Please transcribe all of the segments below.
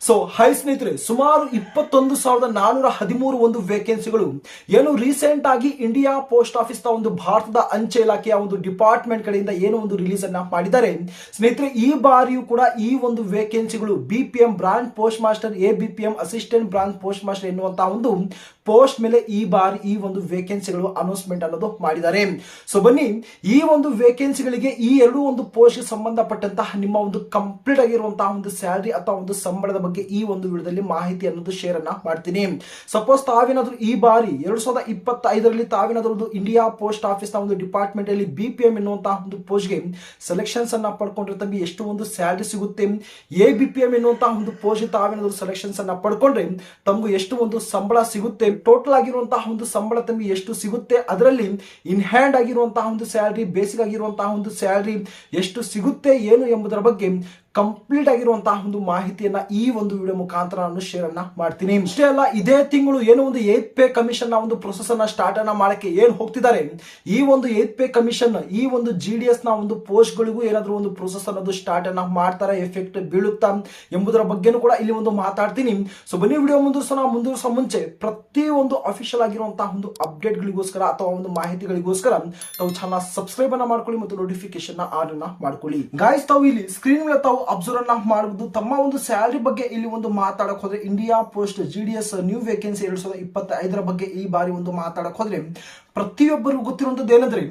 So high ಸ್ನೇಹಿತರೆ, ಸುಮಾರು 21,413 ಒಂದು ವೇಕೆನ್ಸಿಗಳು ಏನು ರೀಸೆಂಟ್ ಆಗಿ ಇಂಡಿಯಾ ಪೋಸ್ಟ್ ಆಫೀಸ್ ನ ಒಂದು ಭಾರತದ ಅಂಚೆ ಇಲಾಖೆಯ ಒಂದು ಡಿಪಾರ್ಟ್ಮೆಂಟ್ ಕಡೆಯಿಂದ ಏನು ಒಂದು ರಿಲೀಸ್ ಅನ್ನ ಮಾಡಿದ್ದಾರೆ ಸ್ನೇಹಿತರೆ. ಈ ಬಾರಿಯೂ ಕೂಡ ಈ ಒಂದು ವೇಕೆನ್ಸಿಗಳು BPM branch post master, ABPM assistant branch post master ಎನ್ನುವಂತಹ ಒಂದು ಪೋಸ್ಟ್ ಮೇಲೆ ಈ ಬಾರಿ ಈ ಒಂದು ವೇಕೆನ್ಸಿಗಳು ಅನೌನ್ಸ್ಮೆಂಟ್ ಅನ್ನೋದು ಮಾಡಿದ್ದಾರೆ. ಸೊ ಬನ್ನಿ, ಈ ಒಂದು ವೇಕೆನ್ಸಿಗಳಿಗೆ ಈ ಎರಡು ಒಂದು ಪೋಸ್ಟ್ ಸಂಬಂಧಪಟ್ಟಂತಹ ನಿಮ್ಮ ಒಂದು ಕಂಪ್ಲೀಟ್ ಆಗಿರುವಂತಹ ಒಂದು ಸ್ಯಾಲರಿ ಅಥವಾ ಒಂದು ಸಂಬಳದ ಬಗ್ಗೆ ಈ ಒಂದು ವಿಡಿಯೋದಲ್ಲಿ ಮಾಹಿತಿ ಅನ್ನೋದು ಶೇರ್ ಅನ್ನ ಮಾಡ್ತೀನಿ. ಸಪೋಸ್ ತಾವೇನಾದ್ರೂ ಈ ಬಾರಿ 2025ರಲ್ಲಿ ತಾವೇನಾದ್ರೂ ಒಂದು ಇಂಡಿಯಾ ಪೋಸ್ಟ್ ಆಫೀಸ್ ನ ಒಂದು ಡಿಪಾರ್ಟ್ಮೆಂಟ್ ಅಲ್ಲಿ BPM ಎನ್ನುವಂತಹ ಒಂದು ಪೋಸ್ಟ್ ಗೆ ಸೆಲೆಕ್ಷನ್ಸ್ ಅನ್ನ ಪಡ್ಕೊಂಡ್ರೆ ತಮಗೆ ಎಷ್ಟು ಒಂದು ಸ್ಯಾಲರಿ ಸಿಗುತ್ತೆ, ABPM ಎನ್ನುವಂತಹ ಒಂದು ಪೋಸ್ಟ್ ತಾವೇನಾದ್ರೂ ಸೆಲೆಕ್ಷನ್ಸ್ ಅನ್ನ ಪಡ್ಕೊಂಡ್ರೆ ತಮಗೂ ಎಷ್ಟು ಒಂದು ಸಂಬಳ ಸಿಗುತ್ತೆ, ಟೋಟಲ್ ಆಗಿರುವಂತಹ ಒಂದು ಸಂಬಳ ತಮಗೆ ಎಷ್ಟು ಸಿಗುತ್ತೆ, ಅದರಲ್ಲಿ ಇನ್ ಹ್ಯಾಂಡ್ ಆಗಿರುವಂತಹ ಒಂದು ಸ್ಯಾಲರಿ, ಬೇಸಿಕ್ ಆಗಿರುವಂತಹ ಒಂದು ಸ್ಯಾಲರಿ ಎಷ್ಟು ಸಿಗುತ್ತೆ ಏನು ಎಂಬುದರ ಬಗ್ಗೆ ಕಂಪ್ಲೀಟ್ ಆಗಿರುವಂತಹ ಒಂದು ಮಾಹಿತಿಯನ್ನ ಈ ಒಂದು ವಿಡಿಯೋ ಮುಖಾಂತರ ನಾನು ಶೇರ್ ಅನ್ನ ಮಾಡ್ತೀನಿ. ಇಷ್ಟೇ ಅಲ್ಲ, ಇದೇ ತಿಂಗಳು ಏನು ಒಂದು 8th ಪೇ ಕಮಿಷನ್ ನ ಒಂದು ಪ್ರೊಸೆಸ್ ಅನ್ನ ಸ್ಟಾರ್ಟ್ ಅನ್ನ ಮಾಡಕ್ಕೆ ಏನ್ ಹೋಗ್ತಿದ್ದಾರೆ, ಈ ಒಂದು 8th ಪೇ ಕಮಿಷನ್ ಈ ಒಂದು GDS ನ ಒಂದು ಪೋಸ್ಟ್ ಗಳಿಗೂ ಏನಾದ್ರೂ ಒಂದು ಪ್ರೊಸೆಸ್ ಅನ್ನೋದು ಸ್ಟಾರ್ಟ್ ಅನ್ನ ಮಾಡ್ತಾರೆ, ಎಫೆಕ್ಟ್ ಬೀಳುತ್ತಾ ಎಂಬುದರ ಬಗ್ಗೆನೂ ಕೂಡ ಇಲ್ಲಿ ಒಂದು ಮಾತಾಡ್ತೀನಿ. ಸೊ ಬನ್ನಿ, ವಿಡಿಯೋ ಮುಂದುವರಿಸೋ ಮುಂಚೆ ಪ್ರತಿ ಒಂದು ಅಫಿಷಿಯಲ್ ಆಗಿರುವಂತಹ ಒಂದು ಅಪ್ಡೇಟ್ ಗಳಿಗೋಸ್ಕರ ಅಥವಾ ಒಂದು ಮಾಹಿತಿಗಳಿಗೋಸ್ಕರ ತಾವು ಚಾನಲ್ ಸಬ್ಸ್ಕ್ರೈಬ್ ಅನ್ನ ಮಾಡ್ಕೊಳ್ಳಿ ಮತ್ತು ನೋಟಿಫಿಕೇಶನ್ ಆನ್ ಅನ್ನ ಮಾಡ್ಕೊಳ್ಳಿ. ಗಾಯ್ಸ್, ತಾವು ಇಲ್ಲಿ ಸ್ಕ್ರೀನ್ ಮೇಲೆ ತಾವು ಅಬ್ಸರ್ವ್ ಅನ್ನ ಮಾಡಬಹುದು. ತಮ್ಮ ಒಂದು ಸ್ಯಾಲರಿ ಬಗ್ಗೆ ಇಲ್ಲಿ ಒಂದು ಮಾತಾಡಕ್ ಹೋದ್ರೆ India post GDS new vacancy 2025ರ ಬಗ್ಗೆ ಈ ಬಾರಿ ಒಂದು ಮಾತಾಡಕ್ ಹೋದ್ರೆ ಪ್ರತಿಯೊಬ್ಬರಿಗೂ ಗೊತ್ತಿರುವಂತದ್ದು ಏನಂದ್ರೆ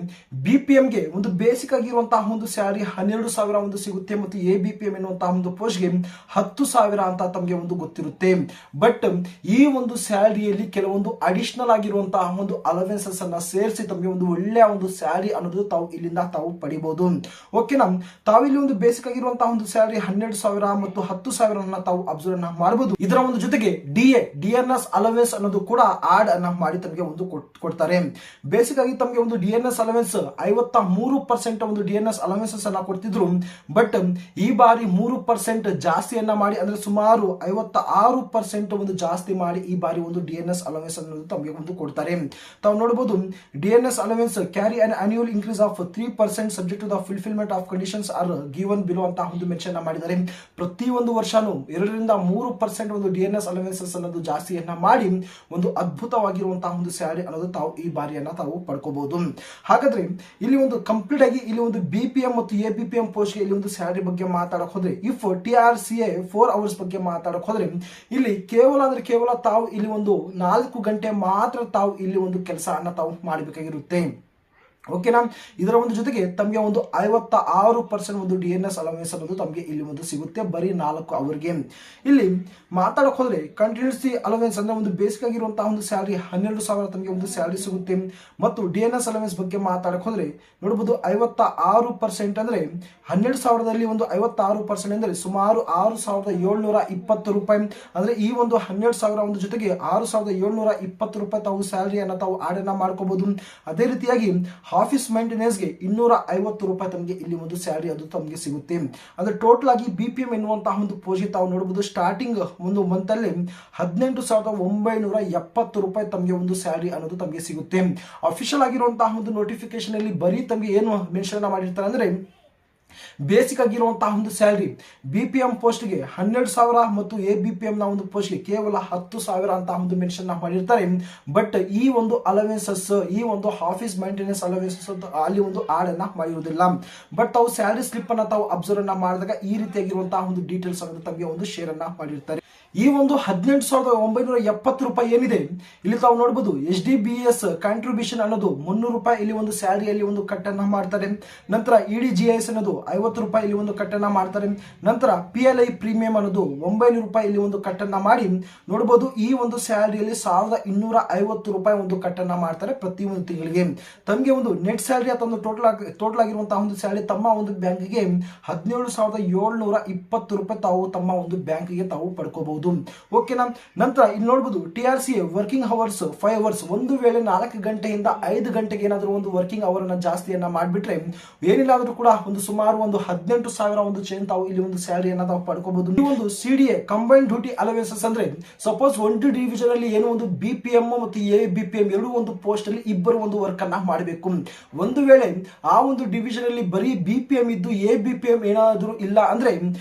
BPM ಗೆ ಒಂದು ಬೇಸಿಕ್ ಆಗಿರುವಂತಹ ಒಂದು ಸ್ಯಾಲರಿ 12,000 ಒಂದು ಸಿಗುತ್ತೆ ಮತ್ತು ABPM ಎನ್ನುವಂತಹ ಒಂದು ಪೋಸ್ಟ್ ಗೆ 10,000 ಅಂತ ತಮಗೆ ಒಂದು ಗೊತ್ತಿರುತ್ತೆ. ಬಟ್ ಈ ಒಂದು ಸ್ಯಾಲರಿಯಲ್ಲಿ ಕೆಲವೊಂದು ಅಡಿಷನಲ್ ಆಗಿರುವಂತಹ ಒಂದು ಅಲವೆನ್ಸಸ್ ಅನ್ನ ಸೇರಿಸಿ ತಮಗೆ ಒಂದು ಒಳ್ಳೆಯ ಒಂದು ಸ್ಯಾಲರಿ ಅನ್ನೋದು ತಾವು ಇಲ್ಲಿಂದ ತಾವು ಪಡಿಬಹುದು. ಓಕೆನಾ, ತಾವಿಲ್ಲಿ ಒಂದು ಬೇಸಿಕ್ ಆಗಿರುವಂತಹ ಒಂದು ಸ್ಯಾಲರಿ 12,000 ಮತ್ತು 10,000 ತಾವು ಅಬ್ಸರ್ವ್ ಅನ್ನ ಮಾಡಬಹುದು. ಇದರ ಒಂದು ಜೊತೆಗೆ DNS ಅಲವೆನ್ಸ್ ಅನ್ನೋದು ಕೂಡ ಆಡ್ ಅನ್ನ ಮಾಡಿ ತಮಗೆ ಒಂದು ಕೊಡ್ತಾರೆ. ಬೇಸಿಕ್ ಆಗಿ ತಮಗೆ ಒಂದು DNS ಅಲವೆನ್ಸ್ 53% ಒಂದು DNS ಅಲವೆನ್ಸಸ್ ಅನ್ನ ಕೊಡ್ತಿದ್ರು. ಬಟ್ ಈ ಬಾರಿ 3% ಜಾಸ್ತಿಯನ್ನ ಮಾಡಿ, ಅಂದ್ರೆ ಸುಮಾರು 56% ಒಂದು ಜಾಸ್ತಿ ಮಾಡಿ ಈ ಬಾರಿ ಒಂದು DNS ಅಲವೆನ್ಸ್ ಅನ್ನೋದು ತಮಗೆ ಒಂದು ಕೊಡ್ತಾರೆ. ತಾವು ನೋಡಬಹುದು, DNS allowance carry an annual increase of 3% subject to the fulfilment of conditions are given below ಅಂತ ಒಂದು ಮೆನ್ಷನ್ ಮಾಡಿದ್ದಾರೆ. ಪ್ರತಿ ಒಂದು ವರ್ಷನೂ 2ರಿಂದ 3% ಒಂದು DNS ಅಲವೆನ್ಸಸ್ ಅನ್ನೋದು ಜಾಸ್ತಿಯನ್ನ ಮಾಡಿ ಒಂದು ಅದ್ಭುತವಾಗಿರುವಂತಹ ಒಂದು ಸ್ಯಾಲರಿ ಅನ್ನೋದು ತಾವು ಈ ಬಾರಿಯನ್ನ ತಾವು ಪಡ್ಕೋಬಹುದು. ಹಾಗಾದ್ರೆ ಇಲ್ಲಿ ಒಂದು ಕಂಪ್ಲೀಟ್ ಆಗಿ ಇಲ್ಲಿ ಒಂದು BPM ಮತ್ತು ABPM ಪೋಸ್ಟ್ ಇಲ್ಲಿ ಒಂದು ಸ್ಯಾಲರಿ ಬಗ್ಗೆ ಮಾತಾಡಕ್ ಹೋದ್ರೆ, ಇಫ್ TRCA 4 ಅವರ್ಸ್ ಬಗ್ಗೆ ಮಾತಾಡಕ್ ಹೋದ್ರೆ ಇಲ್ಲಿ ಕೇವಲ ತಾವು ಇಲ್ಲಿ ಒಂದು 4 ಗಂಟೆ ಮಾತ್ರ ತಾವು ಇಲ್ಲಿ ಒಂದು ಕೆಲಸ ಅನ್ನ ತಾವು ಮಾಡಬೇಕಾಗಿರುತ್ತೆ. ಓಕೆನಾ, ಇದರ ಒಂದು ಜೊತೆಗೆ ತಮಗೆ ಒಂದು 56% ಒಂದು DNS ಅಲವೆನ್ಸ್ ಅನ್ನೋದು ತಮಗೆ ಇಲ್ಲಿ ಒಂದು ಸಿಗುತ್ತೆ ಬರೀ 4 ಅವರ್ಗೆ. ಇಲ್ಲಿ ಮಾತಾಡಕ್ ಹೋದ್ರೆ ಕಂಟಿನ್ಯೂಸಿ ಅಲವೆನ್ಸ್ ಅಂದ್ರೆ ಒಂದು ಬೇಸಿಕ್ ಆಗಿರುವಂತಹ ಒಂದು ಸ್ಯಾಲರಿ 12,000 ತಮಗೆ ಒಂದು ಸ್ಯಾಲರಿ ಸಿಗುತ್ತೆ. ಮತ್ತು DNS ಅಲವೆನ್ಸ್ ಬಗ್ಗೆ ಮಾತಾಡಕ್ ಹೋದ್ರೆ ನೋಡಬಹುದು 56% ಅಂದ್ರೆ 12,000ದಲ್ಲಿ ಒಂದು 56% ಅಂದ್ರೆ ಸುಮಾರು 6,720 ರೂಪಾಯಿ. ಅಂದ್ರೆ ಈ ಒಂದು 12,000 ಒಂದು ಜೊತೆಗೆ 6,720 ರೂಪಾಯಿ ತಾವು ಸ್ಯಾಲರಿಯನ್ನ ತಾವು ಆಡನ್ನ ಮಾಡ್ಕೋಬಹುದು. ಅದೇ ರೀತಿಯಾಗಿ ಆಫೀಸ್ ಮೇಂಟೆನೆನ್ಸ್ ಗೆ 250 ರೂಪಾಯಿ ತಮಗೆ ಇಲ್ಲಿ ಒಂದು ಸ್ಯಾಲರಿ ಅದು ತಮಗೆ ಸಿಗುತ್ತೆ. ಅಂದ್ರೆ ಟೋಟಲ್ ಆಗಿ BPM ಎನ್ನುವಂತಹ ಒಂದು ಪೋಸ್ಟ್ ತಾವು ನೋಡಬಹುದು ಸ್ಟಾರ್ಟಿಂಗ್ ಒಂದು ಮಂತ್ ಅಲ್ಲಿ 18,970 ರೂಪಾಯಿ ತಮಗೆ ಒಂದು ಸ್ಯಾಲರಿ ಅನ್ನೋದು ತಮಗೆ ಸಿಗುತ್ತೆ. ಅಫಿಷಿಯಲ್ ಆಗಿರುವಂತಹ ಒಂದು ನೋಟಿಫಿಕೇಶನ್ ಅಲ್ಲಿ ಬರೀ ತಮಗೆ ಏನು ಮೆನ್ಷನ್ ಮಾಡಿರ್ತಾರೆ ಅಂದ್ರೆ ಬೇಸಿಕ್ ಆಗಿರುವಂತಹ ಒಂದು ಸ್ಯಾಲರಿ BPM ಪೋಸ್ಟ್ ಗೆ 12,000 ಮತ್ತು ABPM ನ ಒಂದು ಪೋಸ್ಟ್ ಗೆ ಕೇವಲ 10,000 ಅಂತ ಒಂದು ಮೆನ್ಷನ್ ಮಾಡಿರ್ತಾರೆ. ಬಟ್ ಈ ಒಂದು ಅಲವೆನ್ಸಸ್, ಈ ಒಂದು ಆಫೀಸ್ ಮೇಂಟೆನೆನ್ಸ್ ಅಲವೆನ್ಸಸ್ ಅಲ್ಲಿ ಒಂದು ಆಡ್ ಅನ್ನ ಮಾಡಿರುವುದಿಲ್ಲ. ಬಟ್ ತಾವು ಸ್ಯಾಲರಿ ಸ್ಲಿಪ್ ಅನ್ನ ತಾವು ಅಬ್ಸರ್ವ್ ಅನ್ನ ಮಾಡಿದಾಗ ಈ ರೀತಿಯಾಗಿರುವಂತಹ ಒಂದು ಡೀಟೇಲ್ಸ್ ಅನ್ನು ತಮಗೆ ಒಂದು ಶೇರ್ ಅನ್ನ ಮಾಡಿರ್ತಾರೆ. ಈ ಒಂದು 18,970 ರೂಪಾಯಿ ಏನಿದೆ ಇಲ್ಲಿ ತಾವು ನೋಡಬಹುದು SDBS ಕಾಂಟ್ರಿಬ್ಯೂಷನ್ ಅನ್ನೋದು 300 ರೂಪಾಯಿ ಇಲ್ಲಿ ಒಂದು ಸ್ಯಾಲರಿಯಲ್ಲಿ ಒಂದು ಕಟ್ಟನ್ನ ಮಾಡ್ತಾರೆ. ನಂತರ EDGIS ಅನ್ನೋದು 50 ರೂಪಾಯಿ ಇಲ್ಲಿ ಒಂದು ಕಟ್ಟನ್ನ ಮಾಡ್ತಾರೆ. ನಂತರ PLI ಪ್ರೀಮಿಯಂ ಅನ್ನೋದು 900 ರೂಪಾಯಿ ಇಲ್ಲಿ ಒಂದು ಕಟ್ಟನ್ನ ಮಾಡಿ ನೋಡಬಹುದು ಈ ಒಂದು ಸ್ಯಾಲರಿಯಲ್ಲಿ 1,250 ರೂಪಾಯಿ ಒಂದು ಕಟ್ಟನ್ನ ಮಾಡ್ತಾರೆ ಪ್ರತಿ ಒಂದು ತಿಂಗಳಿಗೆ. ತಮಗೆ ಒಂದು ನೆಟ್ ಸ್ಯಾಲರಿ ಅಥವಾ ಒಂದು ಟೋಟಲ್ ಆಗಿರುವಂತಹ ಒಂದು ಸ್ಯಾಲರಿ ತಮ್ಮ ಒಂದು ಬ್ಯಾಂಕಿಗೆ 17,720 ರೂಪಾಯಿ ತಾವು ತಮ್ಮ ಒಂದು ಬ್ಯಾಂಕಿಗೆ ತಾವು ಪಡ್ಕೋಬಹುದು. ಓಕೆನಾ, ನಂತರ ಇಲ್ಲಿ ನೋಡಬಹುದು TRCA ವರ್ಕಿಂಗ್ ಅವರ್ಸ್ 5 ಅವರ್ಸ್. ಒಂದು ವೇಳೆ 4 ಗಂಟೆಯಿಂದ 5 ಗಂಟೆಗೆ ಏನಾದರೂ ಒಂದು ವರ್ಕಿಂಗ್ ಅವರ್ ಅನ್ನ ಜಾಸ್ತಿಯನ್ನ ಮಾಡಿಬಿಟ್ರೆ ಏನಿಲ್ಲ ಆದ್ರೂ ಕೂಡ ಒಂದು ಸುಮಾರು ಸುಮಾರು ಒಂದು 18,000 ಒಂದು ಚೇಂಜ್ ತಾವು ಇಲ್ಲಿ ಒಂದು ಸ್ಯಾಲರಿಯನ್ನ ತಾವು ಪಡ್ಕೋಬಹುದು. ಈ ಒಂದು CDA ಕಂಬೈನ್ಡ್ ಡ್ಯೂಟಿ ಅಲವೆನ್ಸಸ್ ಅಂದ್ರೆ ಸಪೋಸ್ ಒಂದು ಡಿವಿಷನ್ ಅಲ್ಲಿ ಏನೋ ಒಂದು BPM ಮತ್ತು ABPM ಎರಡು ಒಂದು ಪೋಸ್ಟ್ ಅಲ್ಲಿ ಇಬ್ಬರು ಒಂದು ವರ್ಕ್ ಅನ್ನ ಮಾಡಬೇಕು. ಒಂದು ವೇಳೆ ಆ ಒಂದು ಡಿವಿಷನ್ ಅಲ್ಲಿ ಬರೀ BPM ಇದ್ದು ABPM ಏನಾದರೂ ಇಲ್ಲ ಅಂದ್ರೆ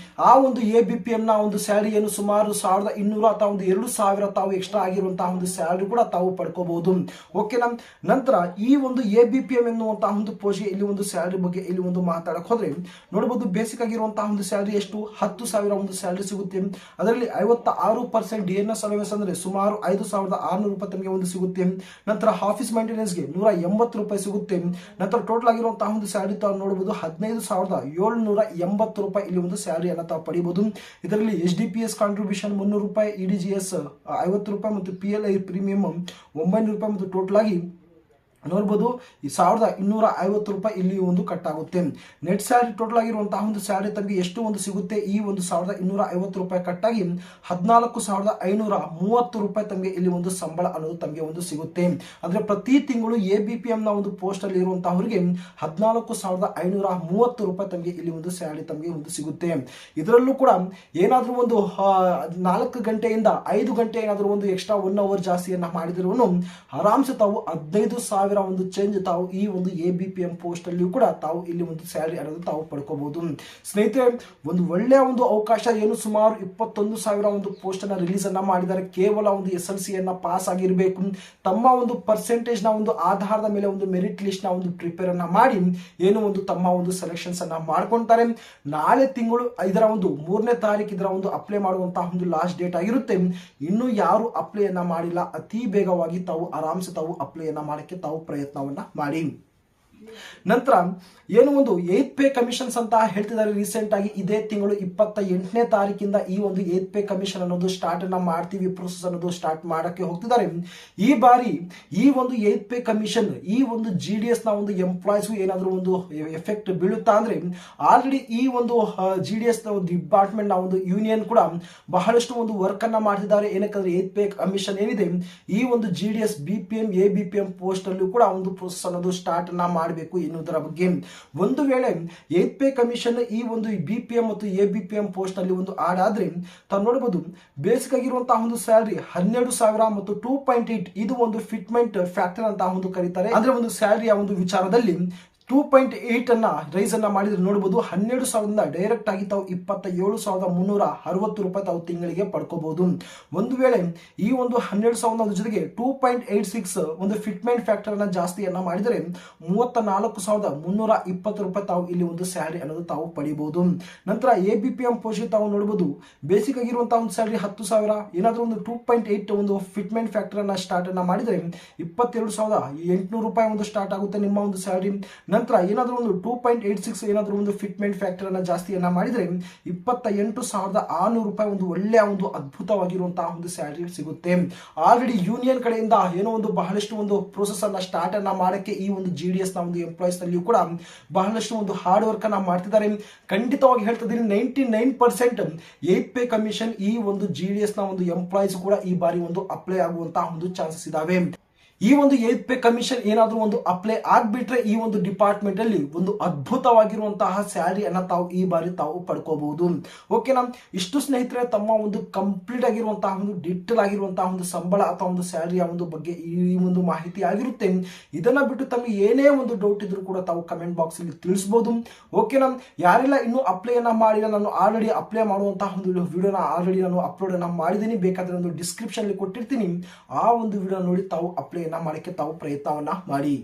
ಆ ಒಂದು ABPM ನ ಒಂದು ಸ್ಯಾಲರಿ ಏನು ಸುಮಾರು 1,200 ಅಥವಾ ಒಂದು 2,000 ತಾವು ಎಕ್ಸ್ಟ್ರಾ ಆಗಿರುವಂತಹ ಒಂದು ಸ್ಯಾಲರಿ ಕೂಡ ತಾವು ಪಡ್ಕೋಬಹುದು. ಓಕೆನಾ. ನಂತರ ಈ ಒಂದು ABPM ಎನ್ನುವಂತಹ ಒಂದು ಪೋಸ್ಟ್ ಇಲ್ಲಿ ಒಂದು ಸ್ಯಾಲರಿ ಬಗ್ಗೆ ಇಲ್ಲಿ ಒಂದು ಮಾತಾಡಕ್ ಹೋದ್ರೆ ನೋಡಬಹುದು, ಬೇಸಿಕ್ ಆಗಿರುವಂತಹ ಒಂದು ಸ್ಯಾಲರಿ ಎಷ್ಟು 10,000 ಒಂದು ಸ್ಯಾಲರಿ ಸಿಗುತ್ತೆ. ಅದರಲ್ಲಿ 56% DNS ಅಲವೆನ್ಸ್ ಅಂದ್ರೆ ಸುಮಾರು 5,600 ರೂಪಾಯಿ ತಮಗೆ ಒಂದು ಸಿಗುತ್ತೆ. ನಂತರ ಆಫೀಸ್ ಮೇಂಟೆನೆನ್ಸ್ ಗೆ 180 ರೂಪಾಯಿ ಸಿಗುತ್ತೆ. ನಂತರ ಟೋಟಲ್ ಆಗಿರುವಂತಹ ಒಂದು ಸ್ಯಾಲರಿ ತಾವು ನೋಡಬಹುದು 15,780 ರೂಪಾಯಿ ಇಲ್ಲಿ ಒಂದು ಸ್ಯಾಲರಿ ಅನ್ನ ತಾವು ಪಡಿಬಹುದು. ಇದರಲ್ಲಿ HDPS ಕಾಂಟ್ರಿಬ್ಯೂಷನ್ 300 ರೂಪಾಯಿ, EDGS 50 ರೂಪಾಯಿ ಮತ್ತು PLI ಪ್ರೀಮಿಯಂ 900 ರೂಪಾಯಿ ಮತ್ತು ಟೋಟಲ್ ಆಗಿ ನೋಡ್ಬೋದು ಈ 1,250 ರೂಪಾಯಿ ಇಲ್ಲಿ ಒಂದು ಕಟ್ ಆಗುತ್ತೆ. ನೆಟ್ ಸ್ಯಾಲರಿ ಟೋಟಲ್ ಆಗಿರುವಂತಹ ಒಂದು ಸ್ಯಾಲರಿ ತಮಗೆ ಎಷ್ಟು ಒಂದು ಸಿಗುತ್ತೆ, ಈ ಒಂದು 1,250 ರೂಪಾಯಿ ಕಟ್ ಆಗಿ 14,530 ರೂಪಾಯಿ ತಮಗೆ ಇಲ್ಲಿ ಒಂದು ಸಂಬಳ ಅನ್ನೋದು ತಮಗೆ ಒಂದು ಸಿಗುತ್ತೆ. ಅಂದ್ರೆ ಪ್ರತಿ ತಿಂಗಳು ABPM ನ ಒಂದು ಪೋಸ್ಟ್ ಅಲ್ಲಿ ಇರುವಂತಹವರಿಗೆ 14,530 ರೂಪಾಯಿ ತಮಗೆ ಇಲ್ಲಿ ಒಂದು ಸ್ಯಾಲರಿ ತಮಗೆ ಒಂದು ಸಿಗುತ್ತೆ. ಇದರಲ್ಲೂ ಕೂಡ ಏನಾದ್ರೂ ಒಂದು 4 ಗಂಟೆಯಿಂದ 5 ಗಂಟೆ ಏನಾದ್ರೂ ಒಂದು ಎಕ್ಸ್ಟ್ರಾ 1 ಅವರ್ ಜಾಸ್ತಿಯನ್ನ ಮಾಡಿದ್ರು ಆರಾಮ್ಸೆ ತಾವು 15,000 ಒಂದು ಚೇಂಜ್ ತಾವು ಈ ಒಂದು ABPM ಪೋಸ್ಟ್ ಅಲ್ಲಿ ಕೂಡ ತಾವು ಇಲ್ಲಿ ಒಂದು ಸ್ಯಾಲರಿ ಅನ್ನೋದು ತಾವು ಪಡ್ಕೋಬಹುದು. ಸ್ನೇಹಿತರೆ, ಒಂದು ಒಳ್ಳೆಯ ಒಂದು ಅವಕಾಶ ಏನು ಸುಮಾರು 21,000 ಒಂದು ಪೋಸ್ಟ್ ಅನ್ನ ರಿಲೀಸ್ ಅನ್ನ ಮಾಡಿದ್ದಾರೆ. ಕೇವಲ ಒಂದು SLC ಅನ್ನ ಪಾಸ್ ಆಗಿರಬೇಕು. ತಮ್ಮ ಒಂದು ಪರ್ಸೆಂಟೇಜ್ ನ ಒಂದು ಆಧಾರದ ಮೇಲೆ ಒಂದು ಮೆರಿಟ್ ಲಿಸ್ಟ್ ನ ಒಂದು ಪ್ರಿಪೇರ್ ಅನ್ನ ಮಾಡಿ ಏನು ಒಂದು ತಮ್ಮ ಒಂದು ಸೆಲೆಕ್ಷನ್ಸ್ ಅನ್ನ ಮಾಡ್ಕೊಂತಾರೆ. ನಾಳೆ ತಿಂಗಳು ಇದರ ಒಂದು 3ನೇ ತಾರೀಕು ಇದರ ಒಂದು ಅಪ್ಲೈ ಮಾಡುವಂತಹ ಒಂದು ಲಾಸ್ಟ್ ಡೇಟ್ ಆಗಿರುತ್ತೆ. ಇನ್ನು ಯಾರು ಅಪ್ಲೈ ಅನ್ನ ಮಾಡಿಲ್ಲ ಅತಿ ಬೇಗವಾಗಿ ತಾವು ಆರಾಮ್ಸೆ ತಾವು ಅಪ್ಲೈ ಅನ್ನ ಮಾಡಕ್ಕೆ ತಾವು ಪ್ರಯತ್ನವನ್ನ ಮಾಡಿ. ನಂತರ ಏನು ಒಂದು 8th ಪೇ ಕಮಿಷನ್ಸ್ ಅಂತ ಹೇಳ್ತಿದ್ದಾರೆ. ರೀಸೆಂಟ್ ಆಗಿ ಇದೇ ತಿಂಗಳು 28ನೇ ತಾರೀಕಿಂದ ಈ ಒಂದು 8th ಪೇ ಕಮಿಷನ್ ಅನ್ನೋದು ಸ್ಟಾರ್ಟ್ ಅನ್ನ ಮಾಡ್ತೀವಿ, ಪ್ರೊಸೆಸ್ ಅನ್ನೋದು ಸ್ಟಾರ್ಟ್ ಮಾಡಕ್ಕೆ ಹೋಗ್ತಿದ್ದಾರೆ. ಈ ಬಾರಿ ಈ ಒಂದು 8th ಪೇ ಕಮಿಷನ್ ಈ ಒಂದು GDS ನ ಒಂದು ಎಂಪ್ಲಾಯ್ಸ್ ಏನಾದರೂ ಒಂದು ಎಫೆಕ್ಟ್ ಬೀಳುತ್ತಾ ಅಂದ್ರೆ ಆಲ್ರೆಡಿ ಈ ಒಂದು GDS ನ ಒಂದು ಡಿಪಾರ್ಟ್ಮೆಂಟ್ ನ ಒಂದು ಯೂನಿಯನ್ ಕೂಡ ಬಹಳಷ್ಟು ಒಂದು ವರ್ಕ್ ಅನ್ನ ಮಾಡ್ತಿದ್ದಾರೆ. ಏನಕ್ಕಂದ್ರೆ 8th ಪೇ ಕಮಿಷನ್ ಏನಿದೆ ಈ ಒಂದು GDS BPM ABPM ಪೋಸ್ಟ್ ಅಲ್ಲೂ ಕೂಡ ಒಂದು ಪ್ರೊಸೆಸ್ ಅನ್ನೋದು ಸ್ಟಾರ್ಟ್ ಅನ್ನ ಮಾಡಬೇಕು ಎನ್ನುವುದರ ಬಗ್ಗೆ. ಒಂದು ವೇಳೆ 8th ಪೇ ಕಮಿಷನ್ ಈ ಒಂದು BPM ಮತ್ತು ABPM ಪೋಸ್ಟ್ ಅಲ್ಲಿ ಒಂದು ಆಡ್ ಆದ್ರೆ ತಾವು ನೋಡಬಹುದು ಬೇಸಿಕ್ ಆಗಿರುವಂತಹ ಒಂದು ಸ್ಯಾಲರಿ 12,000 ಮತ್ತು 2.8 ಇದು ಒಂದು ಫಿಟ್ಮೆಂಟ್ ಫ್ಯಾಕ್ಟರ್ ಅಂತ ಒಂದು ಕರೀತಾರೆ. ಅಂದ್ರೆ ಒಂದು ಸ್ಯಾಲರಿಯ ಒಂದು ವಿಚಾರದಲ್ಲಿ 2.8 ಅನ್ನ ರೈಸ್ ಅನ್ನ ಮಾಡಿದ್ರೆ ನೋಡಬಹುದು 12,000 ಡೈರೆಕ್ಟ್ ಆಗಿ ತಾವು 27,360 ರೂಪಾಯಿ ತಾವು ತಿಂಗಳಿಗೆ ಪಡ್ಕೋಬಹುದು. ಒಂದು ವೇಳೆ ಈ ಒಂದು 12,000 ಜೊತೆಗೆ 2.86 ಒಂದು ಫಿಟ್ಮೆಂಟ್ ಫ್ಯಾಕ್ಟರ್ ಅನ್ನ ಜಾಸ್ತಿಯನ್ನ ಮಾಡಿದರೆ 34,320 ರೂಪಾಯಿ ತಾವು ಇಲ್ಲಿ ಒಂದು ಸ್ಯಾಲರಿ ಅನ್ನೋದು ತಾವು ಪಡಿಬಹುದು. ನಂತರ ABPM ಪೋಸ್ಟ್ ತಾವು ನೋಡಬಹುದು ಬೇಸಿಕ್ ಆಗಿರುವಂತಹ ಒಂದು ಸ್ಯಾಲರಿ 10,000 ಏನಾದ್ರೂ ಒಂದು 2.8 ಒಂದು ಫಿಟ್ಮೆಂಟ್ ಫ್ಯಾಕ್ಟರ್ ಅನ್ನ ಸ್ಟಾರ್ಟ್ ಅನ್ನ ಮಾಡಿದ್ರೆ 22,800 ರೂಪಾಯಿ ಒಂದು ಸ್ಟಾರ್ಟ್ ಆಗುತ್ತೆ ನಿಮ್ಮ ಒಂದು ಸ್ಯಾಲರಿ. ನಂತರ ಏನಾದರೂ ಒಂದು 2.86 ಏನಾದರೂ ಒಂದು ಫಿಟ್ಮೆಂಟ್ ಫ್ಯಾಕ್ಟರ್ ಅನ್ನ ಜಾಸ್ತಿಯನ್ನ ಮಾಡಿದ್ರೆ 28,600 ರೂಪಾಯಿ ಒಂದು ಒಳ್ಳೆಯ ಒಂದು ಅದ್ಭುತವಾಗಿರುವಂತಹ ಒಂದು ಸ್ಯಾಲರಿ ಸಿಗುತ್ತೆ. ಆಲ್ರೆಡಿ ಯೂನಿಯನ್ ಕಡೆಯಿಂದ ಏನೋ ಒಂದು ಬಹಳಷ್ಟು ಒಂದು ಪ್ರೋಸೆಸ್ ಅನ್ನ ಸ್ಟಾರ್ಟ್ ಅನ್ನ ಮಾಡಕ್ಕೆ ಈ ಒಂದು GDS ನ ಒಂದು ಎಂಪ್ಲಾಯ್ಸ್ ನಲ್ಲಿ ಕೂಡ ಬಹಳಷ್ಟು ಒಂದು ಹಾರ್ಡ್ ವರ್ಕ್ ಅನ್ನ ಮಾಡ್ತಿದ್ದಾರೆ. ಖಂಡಿತವಾಗಿ ಹೇಳ್ತಾ ಇದ್ದೀನಿ 99% 8th ಪೇ ಕಮಿಷನ್ ಈ ಒಂದು GDS ನ ಒಂದು ಎಂಪ್ಲಾಯ್ಸ್ ಕೂಡ ಈ ಬಾರಿ ಒಂದು ಅಪ್ಲೈ ಆಗುವಂತಹ ಒಂದು ಚಾನ್ಸಸ್ ಇದಾವೆ. ಈ ಒಂದು 8th ಪೇ ಕಮಿಷನ್ ಏನಾದರೂ ಒಂದು ಅಪ್ಲೈ ಆಗ್ಬಿಟ್ರೆ ಈ ಒಂದು ಡಿಪಾರ್ಟ್ಮೆಂಟ್ ಅಲ್ಲಿ ಒಂದು ಅದ್ಭುತವಾಗಿರುವಂತಹ ಸ್ಯಾಲರಿ ಅನ್ನ ತಾವು ಈ ಬಾರಿ ತಾವು ಪಡ್ಕೋಬಹುದು. ಓಕೆನಾ. ಇಷ್ಟು ಸ್ನೇಹಿತರೆ ತಮ್ಮ ಒಂದು ಕಂಪ್ಲೀಟ್ ಆಗಿರುವಂತಹ ಒಂದು ಡಿಟೇಲ್ ಆಗಿರುವಂತಹ ಒಂದು ಸಂಬಳ ಅಥವಾ ಒಂದು ಸ್ಯಾಲರಿಯ ಒಂದು ಬಗ್ಗೆ ಈ ಒಂದು ಮಾಹಿತಿ ಆಗಿರುತ್ತೆ. ಇದನ್ನ ಬಿಟ್ಟು ತಮಗೆ ಏನೇ ಒಂದು ಡೌಟ್ ಇದ್ರೂ ಕೂಡ ತಾವು ಕಮೆಂಟ್ ಬಾಕ್ಸ್ ಅಲ್ಲಿ ತಿಳಿಸಬಹುದು. ಓಕೆನಾ. ಯಾರೆಲ್ಲ ಇನ್ನೂ ಅಪ್ಲೈ ಅನ್ನ ಮಾಡಿಲ್ಲ, ನಾನು ಆಲ್ರೆಡಿ ಅಪ್ಲೈ ಮಾಡುವಂತಹ ಒಂದು ವಿಡಿಯೋನ ಆಲ್ರೆಡಿ ನಾನು ಅಪ್ಲೋಡ್ ಅನ್ನ ಮಾಡಿದ್ದೀನಿ, ಬೇಕಾದ್ರೆ ಒಂದು ಡಿಸ್ಕ್ರಿಪ್ಷನ್ ಅಲ್ಲಿ ಕೊಟ್ಟಿರ್ತೀನಿ, ಆ ಒಂದು ವಿಡಿಯೋ ನೋಡಿ ತಾವು ಅಪ್ಲೈ ಮಾಡಕ್ಕೆ ತಾವು ಪ್ರಯತ್ನವನ್ನ ಮಾಡಿ.